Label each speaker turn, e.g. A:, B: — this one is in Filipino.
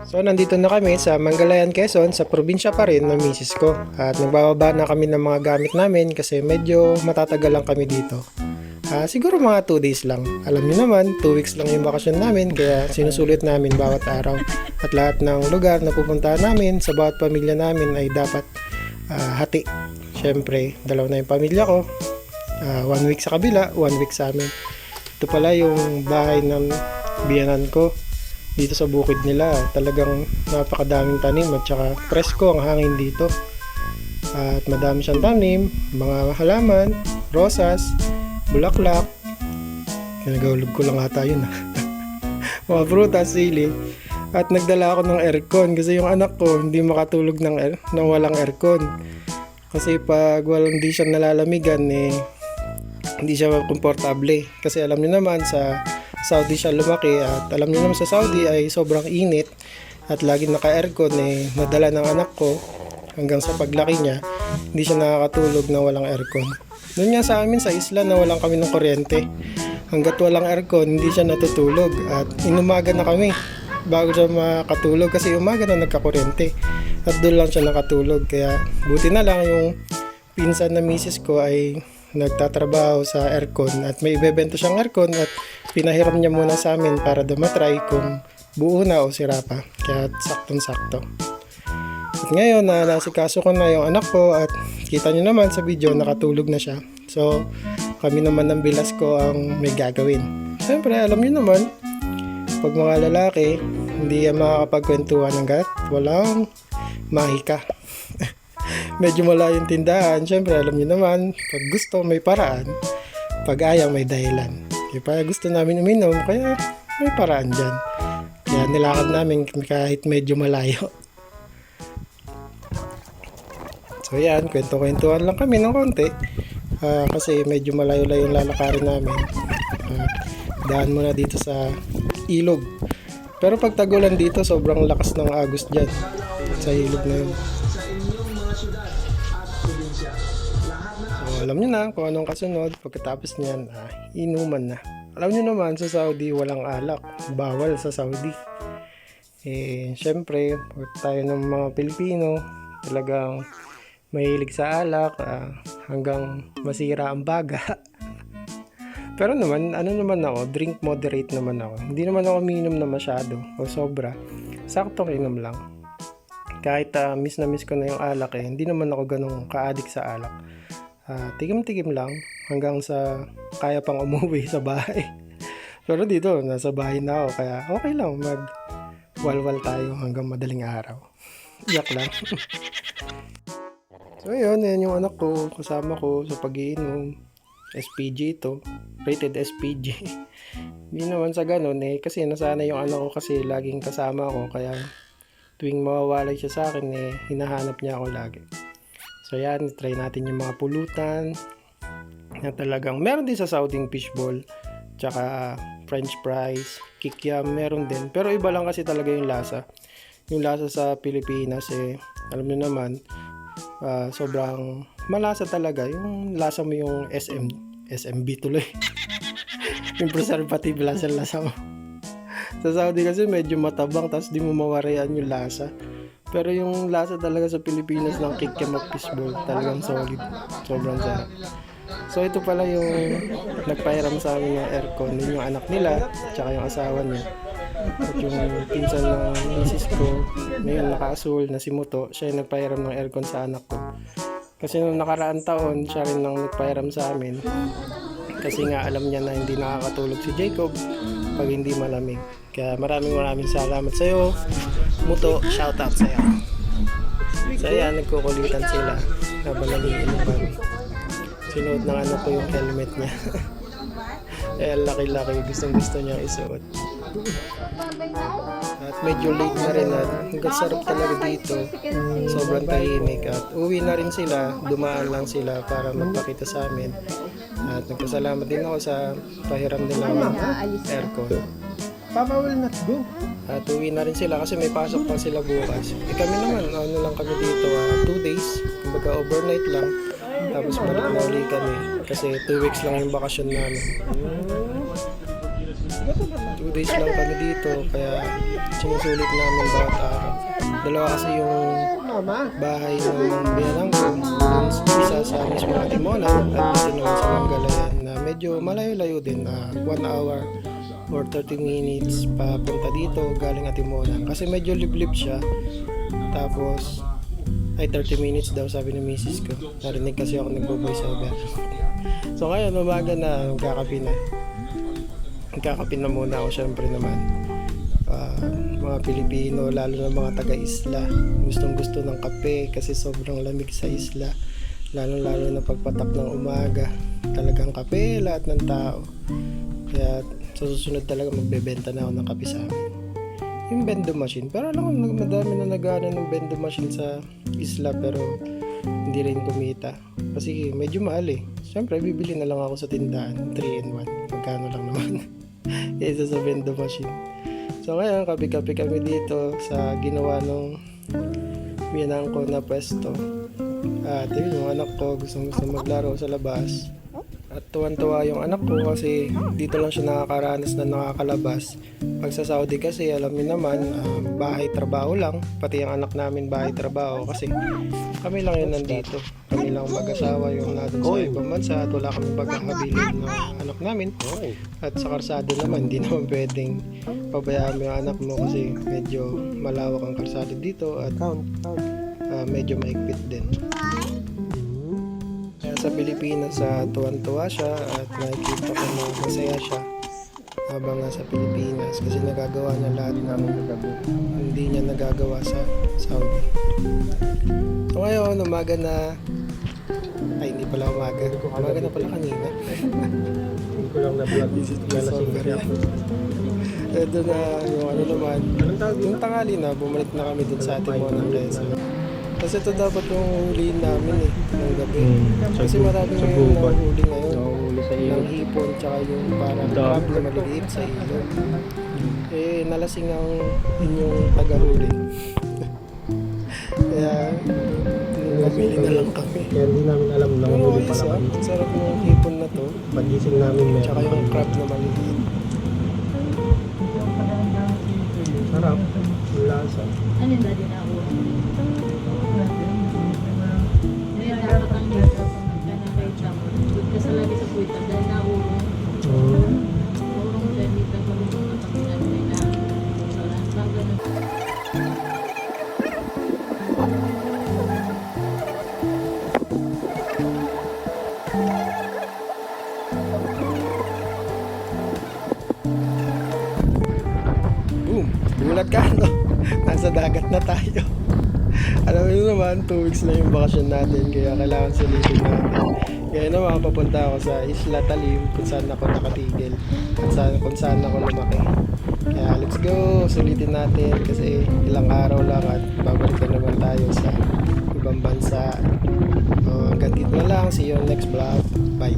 A: So nandito na kami sa Manggalayan, Quezon, sa probinsya pa rin ng misis ko. At nagbababa na kami ng mga gamit namin kasi medyo matatagal lang kami dito. Siguro mga 2 days lang. Alam niyo naman, 2 weeks lang yung bakasyon namin kaya sinusulit namin bawat araw. At lahat ng lugar na pupuntahan namin sa bawat pamilya namin ay dapat hati. Siyempre, 2 na yung pamilya ko. 1 week sa kabila, 1 week sa amin. Ito pala yung bahay ng biyanan ko. Dito sa bukid nila, talagang napakadaming tanim at saka presko ang hangin dito. At madami siyang tanim, mga halaman, rosas, bulaklak. Kinagahulog ko lang ata yun. Mga prutas, sili. At nagdala ako ng aircon kasi yung anak ko hindi makatulog ng walang aircon. Kasi pag hindi siya nalalamigan, hindi siya komportable. Kasi alam niyo naman sa Saudi siya lumaki at alam niyo naman sa Saudi ay sobrang init at lagi naka-aircon. Nadala ng anak ko hanggang sa paglaki niya, hindi siya nakakatulog na walang aircon. Doon nga sa amin sa isla na walang kami ng kuryente. Hanggat walang aircon, hindi siya natutulog at inumaga na kami bago siya makatulog kasi umaga na nagkakuryente at doon lang siya nakatulog. Kaya buti na lang yung pinsan na misis ko ay nagtatrabaho sa aircon at may ibebenta siyang aircon at pinahiram niya muna sa amin para matry kung buo na o sira pa. Kaya saktong-sakto. At ngayon nasikaso ko na yung anak ko at kita niyo naman sa video nakatulog na siya. So kami naman ng bilas ko ang may gagawin. Siyempre alam niyo naman pag mga lalaki hindi yan makakapagkwentuhan hanggat walang mahika. Medyo malayo yung tindahan. Siyempre alam niyo naman pag gusto may paraan, pag ayaw may dahilan. Kaya gusto namin uminom kaya may paraan dyan. Kaya nilakad namin kahit medyo malayo. So yan, kwento-kwentuhan lang kami ng konti kasi medyo malayo-layo yung lalakarin namin. Daan muna dito sa ilog. Pero pag tagulan dito sobrang lakas ng agos dyan sa ilog na yun. So alam nyo na kung anong kasunod pagkatapos niyan, inuman na. Alam nyo naman sa Saudi walang alak, bawal sa Saudi. Syempre tayo ng mga Pilipino talagang mahilig sa alak hanggang masira ang baga. Pero naman, ako, drink moderate naman ako. Hindi naman ako umiinom na masyado o sobra. Saktong inom lang. Kahit miss na miss ko na yung alak hindi naman ako ganun ka-addict sa alak. Tigim-tigim lang hanggang sa kaya pang umuwi sa bahay. Pero dito, nasa bahay na ako kaya okay lang mag-walwal tayo hanggang madaling araw. Yak lang. So yun yung anak ko, kasama ko sa pag-iinom. SPG ito, rated SPG. Hindi naman sa ganun kasi nasana yung anak ko kasi laging kasama ko kaya tuwing mawawalay siya sa akin hinahanap niya ako lagi. So yan, try natin yung mga pulutan na talagang meron din sa Sauding fishball tsaka french fries, kikiam meron din pero iba lang kasi talaga yung lasa. Yung lasa sa Pilipinas alam niyo naman sobrang malasa talaga. Yung lasa mo yung SMB tuloy. Yung preservative lang sa lasa mo. Sa Saudi kasi medyo matabang tapos di mo mawarian yung lasa. Pero yung lasa talaga sa Pilipinas ng kikiam at fishball talagang solid. Sobrang sarap. So ito pala yung nagpahiram sa amin ng aircon. Yun yung anak nila tsaka yung asawa niya. At yung pinsan ng misis ko ngayon naka-asul na si Muto, siya yung nagpahiram ng aircon sa anak ko. Kasi nung nakaraang taon, siya rin nang nagpahiram sa amin. Kasi nga alam niya na hindi nakakatulog si Jacob pag hindi malamig. Kaya maraming salamat sa iyo, Muto. Shout out sa iyo. So yan, nagkukulitan sila habang nagiinom kami. Sinuot ng anak ko yung helmet niya. Laki-laki, gustong-gusto niya isuot. At medyo late na rin at hanggang sarap talaga dito. Sobrang tahimik at uwi na rin sila. Dumaan lang sila para magpakita sa amin. At nagpasalamat din ako sa pahiram nila ng aircon.
B: Papa will not go.
A: At uwi na rin sila kasi may pasok pa sila bukas. Kami naman, lang kami dito 2 days. Kumbaga overnight lang. Tapos balik na uli kami kasi 2 weeks lang yung bakasyon namin. 2 days lang kami dito, kaya sinusulit namin bawat araw. Dalawa kasi yung
B: Mama.
A: bahay ng biyanang ko, dun isa sa mismo Timonan at dito naman sa Manggalayan na medyo malayo-layo din, 1 hour or 30 minutes papunta dito galing Timonan kasi medyo liblib siya. Tapos ay 30 minutes daw sabi ni misis ko, narinig kasi ako nagbo-voice over. So ngayon umaga na, magkakape na muna ako syempre naman. Mga Pilipino, lalo na mga taga-isla, gustong gusto ng kape kasi sobrang lamig sa isla, lalo na pagpatak ng umaga, talagang kape lahat ng tao. Kaya sa susunod talaga magbebenta na ako ng kape sa amin, yung bendo machine. Pero alam ko madami na nagana ng bendo machine sa isla pero hindi rin kumita kasi medyo mahal eh. Siyempre bibili na lang ako sa tindahan 3-in-1, magkano lang naman isa sa bendo machine. So ngayon, kape-kape kami dito sa ginawa nung biyanang ko na pwesto. At yun, yung anak ko gusto maglaro sa labas. At tuwan-tuwa yung anak ko kasi dito lang siya nakakaranas na nakakalabas. Pag sa Saudi kasi, alam niyo naman, bahay-trabaho lang. Pati ang anak namin bahay-trabaho kasi kami lang yun nandito. Kami lang mag-asawa yung natin sa ibang bansa at wala kami pagkakabilin ng anak namin. At sa karsada naman, hindi naman pwedeng pabayaan mo yung anak mo kasi medyo malawak ang karsada dito at medyo maigpit din. Kaya sa Pilipinas, tuwan-tuwa siya at nakikita ko na masaya siya habang nasa Pilipinas kasi nagagawa niya lahat ng hindi niya nagagawa sa Saudi. So ngayon, umaga na, ay hindi pala umaga na pala kanina.
B: Hindi ko lang na-vlog. Nalasing kasi ako.
A: Ito na yung ano naman, yung tanghali na, bumalik na kami dun sa ating mga Quezon. Kasi ito dapat yung huliin namin eh, ng gabi. Kasi marami ngayon nahuli ngayon. Ng hipon, tsaka yung parang crab na maliliit sa ilog. Eh, nalasing ang inyong tagahuli. Kaya, namili na lang kami.
B: Kaya hindi namin alam na
A: Pero
B: huli
A: ayos
B: pala kami.
A: ang sarap yung hipon na to.
B: Pagising namin meron.
A: Tsaka yung crab na maliliit.
B: Sarap. Ang lasa.
C: Ano yung dati na ako? Kaya dapat ang dito sa magkanakita mo. Doon ka sa lagi sa puwita dahil naulong. Naulong siya dito sa lulong na kapitan may na. So, lang ganun.
A: Boom! Gulat ka, no? Nasa dagat na tayo. Alam mo naman, 2 weeks na yung bakasyon natin, kaya kailangan sulitin natin. Kaya naman, papunta ako sa Isla Talim, kung saan ako nakatigil, at kung saan ako lumaki. Kaya let's go, sulitin natin, kasi ilang araw lang at babalik na naman tayo sa ibang bansa. So, hanggang dito na lang, see you on next vlog. Bye!